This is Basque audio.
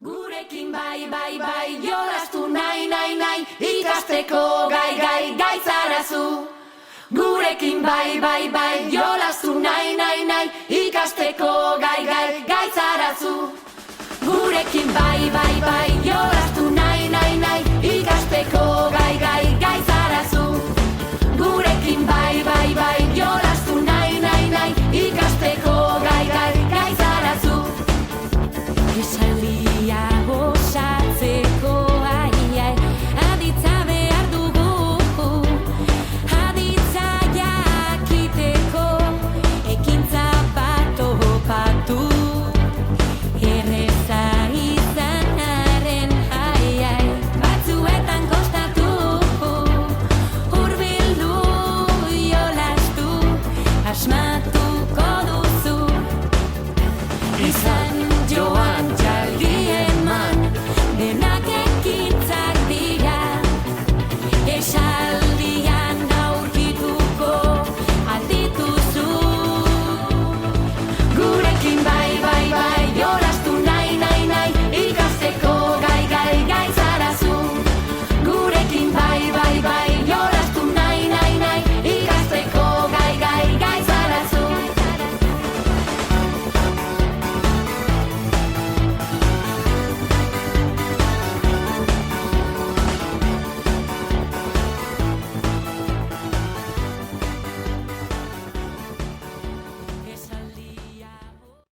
Gurekin bai, bai, bai, jolastu nahi, nahi, nahi, ikasteko gai, gai, gai zarazu. Gurekin bai, bai, bai, jolastu nahi, nahi, nahi, ikasteko gai, gai, gai zarazu. Gurekin bai, bai, bai, jolastu nahi, nahi, nahi, ikasteko gai, gai, gai zarazu. Gurekin bai, bai, bai, jolastu nahi, nahi, nahi, ikasteko gai, gai, gai zarazu. Esaldia